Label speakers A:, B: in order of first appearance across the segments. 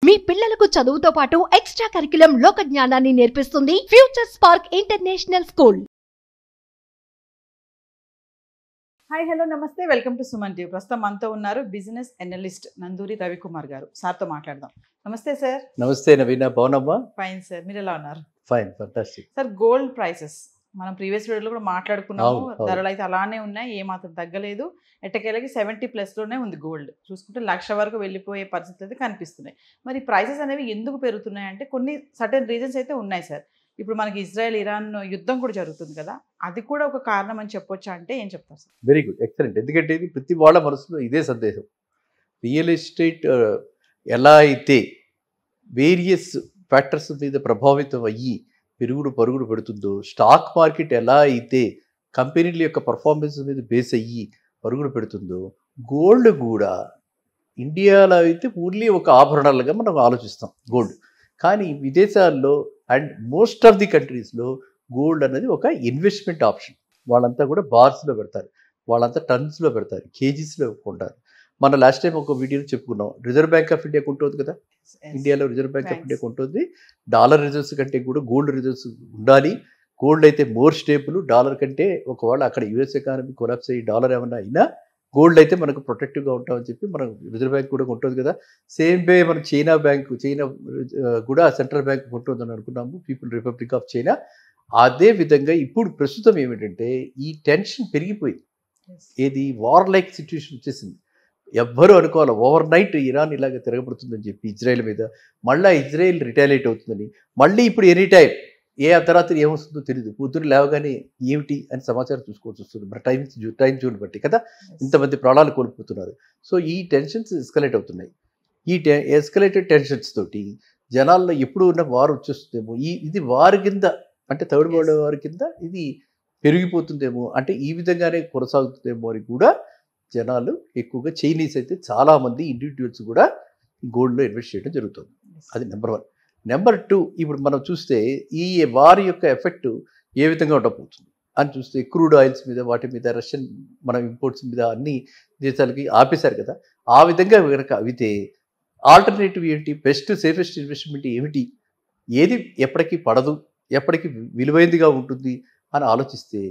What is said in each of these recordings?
A: మీ పిల్లలకు చదువుతో పాటు ఎక్స్ట్రా కరిక్యులం లోక జ్ఞానాన్ని నేర్పిస్తుంది future spark international school.
B: Hi hello నమస్తే, వెల్కమ్ టు సుమన్ టీవీ. ప్రస్తుతం మనతో ఉన్నారు బిజినెస్ అనలిస్ట్ నందూరి రవికుమార్ గారు. సార్తో మాట్లాడదాం. నమస్తే సార్.
C: నమస్తే నవీన, బాగున్నామా?
B: ఫైన్ సార్, మీరు ఎలా ఉన్నారు?
C: Fine, fantastic.
B: Sir, gold prices మనం ప్రీవియస్ వీడియోలో కూడా మాట్లాడుకున్నాము. ధరలు అయితే అలానే ఉన్నాయి, ఏమాత్రం తగ్గలేదు. ఎట్టకేలకి 70+ ఉంది గోల్డ్. చూసుకుంటే 1,00,000 వరకు వెళ్ళిపోయే పరిస్థితులు అయితే కనిపిస్తున్నాయి. మరి ప్రైసెస్ అనేవి ఎందుకు పెరుగుతున్నాయి అంటే కొన్ని సర్టెన్ రీజన్స్ అయితే ఉన్నాయి సార్. ఇప్పుడు మనకి ఇజ్రాయెల్ ఇరాన్ యుద్ధం కూడా జరుగుతుంది కదా, అది కూడా ఒక కారణం అని చెప్పొచ్చా అంటే ఏం చెప్తారు సార్?
C: Very good, excellent. ఎందుకంటే ఇది ప్రతి వాళ్ళ మనసులో ఇదే సందేశం. రియల్ ఎస్టేట్ ఎలా అయితే వేరియస్ ఫ్యాక్టర్స్ మీద ప్రభావితం అయ్యి పరుగుడు పెడుతుందో, స్టాక్ మార్కెట్ ఎలా అయితే కంపెనీల యొక్క పర్ఫార్మెన్స్ మీద బేస్ అయ్యి పరుగుడు పెడుతుందో, గోల్డ్ కూడా ఇండియాలో అయితే ఓన్లీ ఒక ఆభరణాలుగా మనం ఆలోచిస్తాం గోల్డ్. కానీ విదేశాల్లో అండ్ మోస్ట్ ఆఫ్ ది కంట్రీస్లో గోల్డ్ అనేది ఒక ఇన్వెస్ట్మెంట్ ఆప్షన్. వాళ్ళంతా కూడా బార్స్లో పెడతారు, వాళ్ళంతా టన్స్లో పెడతారు, కేజీస్లో కొంటారు. మన లాస్ట్ టైం ఒక వీడియోలో చెప్పుకున్నాం, రిజర్వ్ బ్యాంక్ ఆఫ్ ఇండియా కొంటుంది కదా, ఇండియాలో రిజర్వ్ బ్యాంక్ ఆఫ్ ఇండియా కొంటుంది. డాలర్ రిజర్వ్స్ కంటే కూడా గోల్డ్ రిజర్వ్స్ ఉండాలి. గోల్డ్ అయితే మోర్ స్టేబుల్ డాలర్ కంటే. ఒకవేళ అక్కడ యుఎస్ ఎకానమీ కొలాప్స్ అయ్యి డాలర్ ఏమన్నా అయినా గోల్డ్ అయితే మనకు ప్రొటెక్టివ్గా ఉంటామని చెప్పి మనం రిజర్వ్ బ్యాంక్ కూడా ఉంటుంది కదా. సేమ్ వే మనం చైనా కూడా సెంట్రల్ బ్యాంక్ ఉంటుందని అనుకున్నాము, పీపుల్ రిపబ్లిక్ ఆఫ్ చైనా. అదే విధంగా ఇప్పుడు ప్రస్తుతం ఏమిటంటే ఈ టెన్షన్ పెరిగిపోయింది. ఏది వార్ లైక్ సిచ్యువేషన్ వచ్చేసింది. ఎవ్వరూ అనుకోవాలి ఓవర్ నైట్ ఇరాన్ ఇలాగ తిరగబడుతుందని చెప్పి ఇజ్రాయెల్ మీద. మళ్ళీ ఇజ్రాయెల్ రిటాలియేట్ అవుతుందని. మళ్ళీ ఇప్పుడు ఎనీ టైం ఏ అర్ధరాత్రి ఏమొస్తుందో తెలియదు. పొద్దున్న లేవగానే ఏమిటి అని సమాచారం చూసుకోవాల్సి వస్తుంది. మరి టైం జోన్ బట్టి కదా ఇంతమంది ప్రాణాలు కోల్పోతున్నారు. సో ఈ టెన్షన్స్ ఎస్కలేట్ అవుతున్నాయి. ఈ ఎస్కలేటెడ్ టెన్షన్స్ తోటి జనాల్లో ఎప్పుడు ఉన్న వారు వచ్చేస్తుందేమో, ఇది వారి కింద అంటే థర్డ్ వరల్డ్ వారి కింద ఇది పెరిగిపోతుందేమో, అంటే ఈ విధంగానే కొనసాగుతుందేమో అని కూడా జనాలు ఎక్కువగా చైనీస్ అయితే చాలామంది ఇండివిజువల్స్ కూడా గోల్డ్లో ఇన్వెస్ట్ చేయడం జరుగుతుంది. అది నెంబర్ 1. నెంబర్ 2, ఇప్పుడు మనం చూస్తే ఈ వారి యొక్క ఎఫెక్ట్ ఏ విధంగా ఉండబోతుంది అని చూస్తే క్రూడ్ ఆయిల్స్ మీద, వాటి మీద, రష్యన్ మన ఇంపోర్ట్స్ మీద అన్ని దేశాలకి ఆపేశారు కదా. ఆ విధంగా కనుక అవితే ఆల్టర్నేటివ్ ఏంటి, బెస్ట్ సేఫెస్ట్ ఇన్వెస్ట్మెంట్ ఏమిటి, ఏది ఎప్పటికీ పడదు, ఎప్పటికీ విలువైనదిగా ఉంటుంది అని ఆలోచిస్తే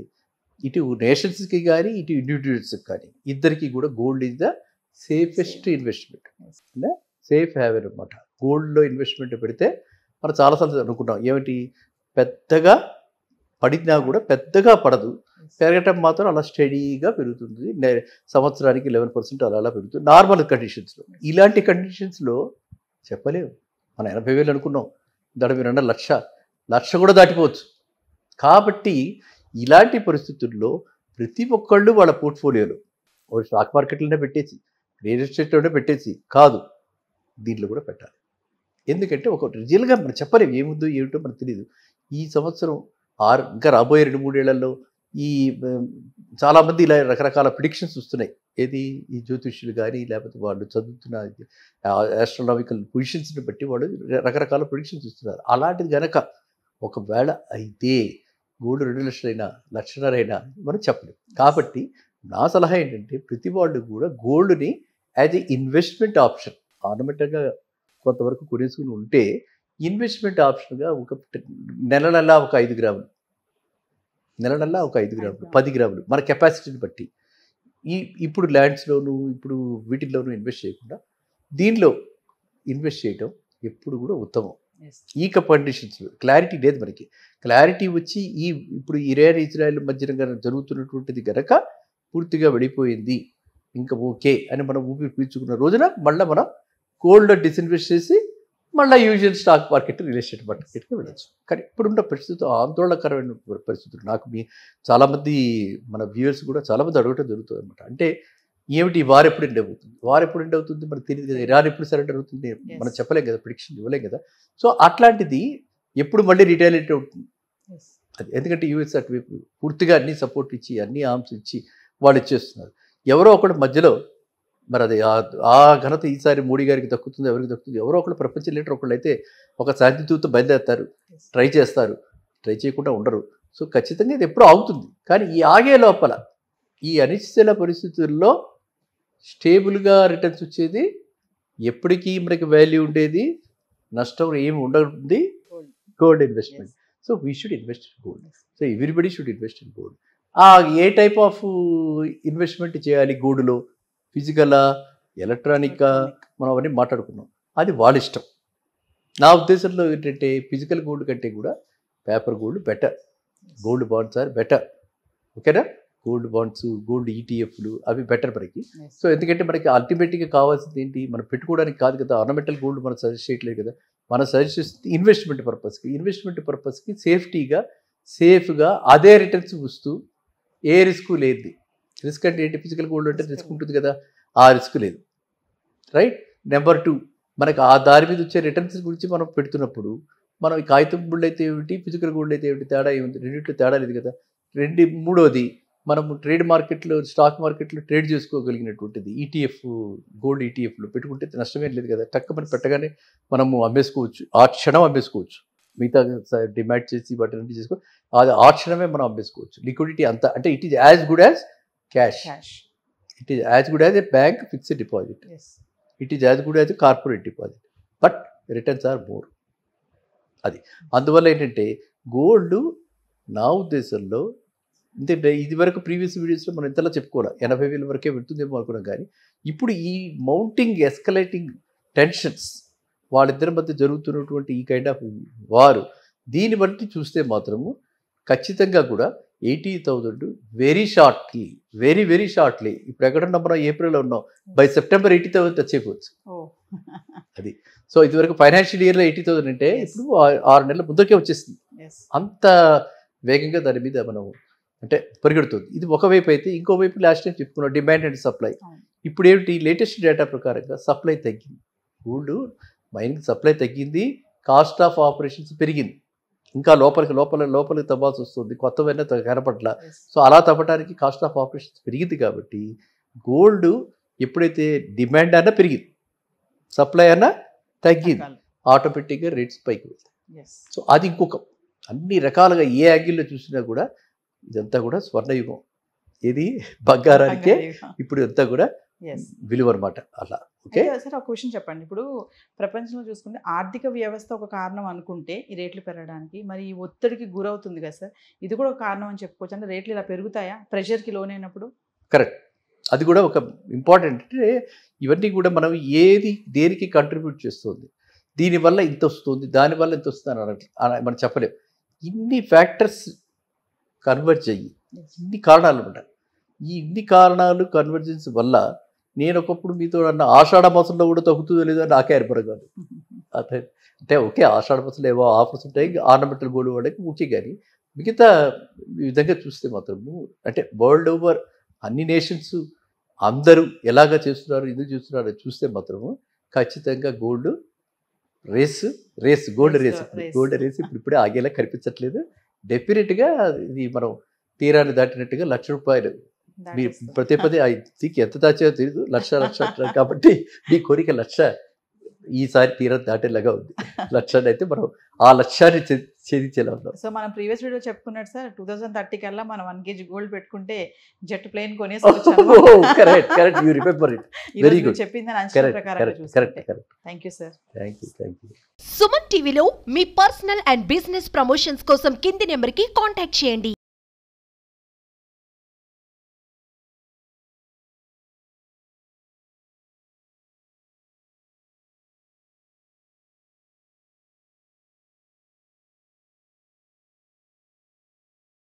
C: ఇటు నేషన్స్కి కానీ ఇటు ఇండివిజువల్స్కి కానీ ఇద్దరికి కూడా gold is the safest investment. అంటే సేఫ్ హ్యావెన్ అనమాట. గోల్డ్లో ఇన్వెస్ట్మెంట్ పెడితే మనం చాలాసార్లు అనుకుంటాం ఏమిటి, పెద్దగా పడినా కూడా పెద్దగా పడదు, పెరగటం మాత్రం అలా స్టడీగా పెరుగుతుంది. సంవత్సరానికి 11% అలా పెరుగుతుంది నార్మల్ కండిషన్స్లో. ఇలాంటి కండిషన్స్లో చెప్పలేము. మనం 80,000 అనుకున్నాం, దాని మీరు 1,00,000 కూడా దాటిపోవచ్చు. కాబట్టి ఇలాంటి పరిస్థితుల్లో ప్రతి ఒక్కళ్ళు వాళ్ళ పోర్ట్ఫోలియోలో స్టాక్ మార్కెట్లోనే పెట్టేసి, రియల్ ఎస్టేట్లోనే పెట్టేసి కాదు, దీంట్లో కూడా పెట్టాలి. ఎందుకంటే ఒక రియల్గా మనం చెప్పలేము ఏముందో ఏమిటో మనకు తెలియదు. ఈ సంవత్సరం ఇంకా రాబోయే 2-3 ఏళ్లలో ఈ చాలామంది ఇలా రకరకాల ప్రిడిక్షన్స్ వస్తున్నాయి. ఏది ఈ జ్యోతిష్యులు కానీ లేకపోతే వాళ్ళు చదువుతున్న ఆస్ట్రానామికల్ పొజిషన్స్ని బట్టి వాళ్ళు రకరకాల ప్రిడిక్షన్స్ ఇస్తున్నారు. అలాంటిది కనుక ఒకవేళ అయితే గోల్డ్ 2,00,000 అయినా 1,50,000 అయినా మనం చెప్పలేము. కాబట్టి నా సలహా ఏంటంటే ప్రతి వాళ్ళు కూడా గోల్డ్ని యాజ్ ఏ ఇన్వెస్ట్మెంట్ ఆప్షన్ ఆర్నమెంటల్గా కొంతవరకు కొనేసుకుని ఉంటే ఇన్వెస్ట్మెంట్ ఆప్షన్గా ఒక నెల ఒక 5 గ్రాములు, ఒక 5 గ్రాములు, 10 గ్రాములు మన కెపాసిటీని బట్టి ఇప్పుడు ల్యాండ్స్లోను ఇప్పుడు వీటిల్లోనూ ఇన్వెస్ట్ చేయకుండా దీనిలో ఇన్వెస్ట్ చేయడం ఎప్పుడు కూడా ఉత్తమం. ఈ కండిషన్స్లో క్లారిటీ లేదు మనకి. క్లారిటీ వచ్చి ఇప్పుడు ఇరాన్ ఇజ్రాయెల్ మధ్యన జరుగుతున్నటువంటిది గనక పూర్తిగా వెళ్ళిపోయింది, ఇంకా ఓకే అని మనం ఊపిరి పీల్చుకున్న రోజున మళ్ళీ మనం గోల్డ్ డిస్ఇన్వెస్ట్ చేసి మళ్ళీ usual stock market, real estate మార్కెట్కి వెళ్ళచ్చు. కానీ ఇప్పుడున్న పరిస్థితులు ఆందోళనకరమైన పరిస్థితులు. నాకు చాలామంది మన వ్యూవర్స్ కూడా చాలామంది అడగటం జరుగుతుంది అనమాట. అంటే ఏమిటి వారు ఎప్పుడు ఎండ్ అవుతుంది మనకు తెలియదు కదా, ఇరాన్ ఎప్పుడు సరెండర్ అవుతుంది మనం చెప్పలేం కదా, ప్రిడిక్షన్ ఇవ్వలేం కదా. సో అట్లాంటిది ఎప్పుడు మళ్ళీ రిటాలియేట్ అవుతుంది అది. ఎందుకంటే యూఎస్ అటువైపు పూర్తిగా అన్ని సపోర్ట్ ఇచ్చి అన్ని ఆర్మ్స్ ఇచ్చి వాళ్ళు ఇచ్చేస్తున్నారు. ఎవరో ఒకటి మధ్యలో మరి అది ఆ ఘనత ఈసారి మోడీ గారికి దక్కుతుంది, ఎవరికి దక్కుతుంది? ఎవరో ఒకళ్ళు ప్రపంచ లీడర్ ఒకళ్ళు అయితే ఒక శాంతిదూత బయలుదేరుతారు, ట్రై చేస్తారు, ట్రై చేయకుండా ఉండరు. సో ఖచ్చితంగా ఇది ఎప్పుడూ ఆగుతుంది. కానీ ఈ ఆగే లోపల ఈ అనిశ్చిత పరిస్థితుల్లో స్టేబుల్గా రిటర్న్స్ వచ్చేది, ఎప్పటికీ మనకి వాల్యూ ఉండేది నష్టం ఏమి ఉండదు gold investment. So we should invest in gold. So everybody should invest in gold. A type of investment చేయాలి గోల్డ్లో, ఫిజికలా, ఎలక్ట్రానిక్గా, మనం అవన్నీ మాట్లాడుకున్నాం. అది వాళ్ళ ఇష్టం. నా ఉద్దేశంలో ఏంటంటే ఫిజికల్ గోల్డ్ కంటే కూడా paper gold better, gold bonds are better. ఓకేనా? గోల్డ్ బాండ్స్, గోల్డ్ ఈటీఎఫ్లు అవి బెటర్ మనకి. సో ఎందుకంటే మనకి అల్టిమేట్గా కావాల్సింది ఏంటి, మనం పెట్టుకోవడానికి కాదు కదా. ఆర్నమెంటల్ గోల్డ్ మనం సజెస్ట్ చేయట్లేదు కదా. మనం సజెస్ట్ చేస్తుంది ఇన్వెస్ట్మెంట్ పర్పస్కి. ఇన్వెస్ట్మెంట్ పర్పస్కి సేఫ్టీగా, సేఫ్గా అదే రిటర్న్స్ వస్తూ ఏ రిస్క్ లేదు. రిస్క్ అంటే ఏంటి, ఫిజికల్ గోల్డ్ అంటే రిస్క్ ఉంటుంది కదా, ఆ రిస్క్ లేదు. రైట్. నెంబర్ 2, మనకి ఆ దారి మీద వచ్చే రిటర్న్స్ గురించి మనం పెడుతున్నప్పుడు మనం ఈ కాగితం గోల్డ్ అయితే ఏమిటి, ఫిజికల్ గోల్డ్ అయితే ఏమిటి, తేడా ఏముంది, రెండింటిలో తేడా లేదు కదా. మూడోది, మనము ట్రేడ్ మార్కెట్లో, స్టాక్ మార్కెట్లో ట్రేడ్ చేసుకోగలిగినటువంటిది ఈటీఎఫ్, గోల్డ్ ఈటీఎఫ్లో పెట్టుకుంటే నష్టమేం లేదు కదా. టక్కుమని పెట్టగానే మనము అమ్మేసుకోవచ్చు, ఆ క్షణం అమ్మేసుకోవచ్చు. మిగతా డిమాండ్ చేసి వాటి చేసుకో, అది ఆ క్షణమే మనం అమ్మేసుకోవచ్చు. లిక్విడిటీ అంతా, అంటే it is as good as cash. It is as good as a bank fixed deposit. It is as good as a corporate deposit, but returns are more. అది అందువల్ల ఏంటంటే గోల్డ్ నా ఉద్దేశంలో, ఎందుకంటే ఇది వరకు ప్రీవియస్ వీడియోస్లో మనం ఇంతలా చెప్పుకోవాలి 80,000 వరకే పెడుతుందేమో అనుకున్నాం. కానీ ఇప్పుడు ఈ మౌంటింగ్ ఎస్కలేటింగ్ టెన్షన్స్ వాళ్ళిద్దరి మధ్య జరుగుతున్నటువంటి ఈ కైండ్ ఆఫ్ వారు, దీన్ని బట్టి చూస్తే మాత్రము ఖచ్చితంగా కూడా 80,000 very shortly, very very shortly, ఇప్పుడు ఎక్కడ మనం ఏప్రిల్లో ఉన్నాం, బై సెప్టెంబర్ 80,000 టచ్ అయిపోవచ్చు. అది. సో ఇదివరకు ఫైనాన్షియల్ ఇయర్లో 80,000 అంటే ఇప్పుడు 6 నెలల ముందరికే వచ్చేస్తుంది. అంత వేగంగా దాని మీద మనం అంటే పరిగెడుతుంది. ఇది ఒకవైపు అయితే, ఇంకోవైపు లాస్ట్ టైం చెప్పుకున్నాం డిమాండ్ అండ్ సప్లై. ఇప్పుడు ఏమిటి, లేటెస్ట్ డేటా ప్రకారంగా సప్లై తగ్గింది. గోల్డ్ మైనింగ్ సప్లై తగ్గింది, కాస్ట్ ఆఫ్ ఆపరేషన్స్ పెరిగింది. ఇంకా లోపలికి తవ్వాల్సి వస్తుంది, కొత్తవైనా కనపట్ల. సో అలా తవ్వడానికి కాస్ట్ ఆఫ్ ఆపరేషన్స్ పెరిగింది. కాబట్టి గోల్డ్ ఎప్పుడైతే డిమాండ్ అన్నా పెరిగింది, సప్లై అన్నా తగ్గింది, ఆటోమేటిక్గా రేట్స్ పైకి వెళ్తాయి. సో అది ఇంకొక అన్ని రకాలుగా ఏ యాంగిల్లో చూసినా కూడా ఇదంతా కూడా స్వర్ణయుగం. ఇది బంగారానికే ఇప్పుడు అంతా కూడా విలువ అనమాట. అలా. ఓకే
B: సార్, ఒక క్వశ్చన్ చెప్పండి. ఇప్పుడు ప్రపంచంలో చూసుకుంటే ఆర్థిక వ్యవస్థ ఒక కారణం అనుకుంటే ఈ రేట్లు పెరగడానికి, మరి ఈ ఒత్తిడికి గురవుతుంది కదా సార్, ఇది కూడా ఒక కారణం అని చెప్పుకోవచ్చు. అంటే రేట్లు ఇలా పెరుగుతాయా ప్రెషర్కి లోనైనప్పుడు?
C: కరెక్ట్. అది కూడా ఒక ఇంపార్టెంట్. అంటే ఇవన్నీ కూడా మనం ఏది దేనికి కంట్రిబ్యూట్ చేస్తుంది, దీనివల్ల ఇంత వస్తుంది, దానివల్ల ఇంత వస్తుంది అని మనం చెప్పలేం. ఇన్ని ఫ్యాక్టర్స్ కన్వర్జ్ అయ్యి ఇన్ని కారణాలు ఉంటాయి. ఈ ఇన్ని కారణాలు కన్వర్జెన్స్ వల్ల నేను ఒకప్పుడు మీతో అన్న ఆషాఢ మాసంలో కూడా తగ్గుతుందో లేదో నాకే అర్పణ కాదు. అంటే ఓకే, ఆషాఢ మాసంలో ఏవో ఆఫర్స్ ఉంటాయి ఆర్నమెంటల్ గోల్డ్ వాళ్ళకి ముఖ్యం. కానీ మిగతా ఈ విధంగా చూస్తే మాత్రము, అంటే వరల్డ్ ఓవర్ అన్ని నేషన్స్ అందరూ ఎలాగ చేస్తున్నారు, ఎందుకు చేస్తున్నారు చూస్తే మాత్రము ఖచ్చితంగా గోల్డ్ గోల్డ్ రేస్ ఇప్పుడే ఆగేలా కనిపించట్లేదు. డెఫినెట్గా ఇది మనం తీరాన్ని దాటినట్టుగా ₹1,00,000 మీరు పదే ఎంత దాచారో తెలియదు, లక్ష అంటారు. కాబట్టి మీ కోరిక 1,00,000 ఈసారి తీరం దాటేలాగా ఉంది. 1,00,000 అయితే మనం ఆ లక్ష్యాన్ని ఛేదించేలా ఉన్నాం.
B: సో మనం ప్రీవియస్ వీడియో చెప్పుకున్నట్టు సార్ 2030 కల్లా మనం 1 kg గోల్డ్ పెట్టుకుంటే జెట్ ప్లేన్ కొనేసుకోవచ్చు.
C: Correct, you remember it. Very good.
B: చెప్పిందని అంచనా ప్రకారం చూసుకుంటే. Thank you sir.
C: Thank you.
A: Suman టీవీలో మీ పర్సనల్ అండ్ బిజినెస్ ప్రమోషన్స్ కోసం కింది నెంబర్కి కాంటాక్ట్ చేయండి.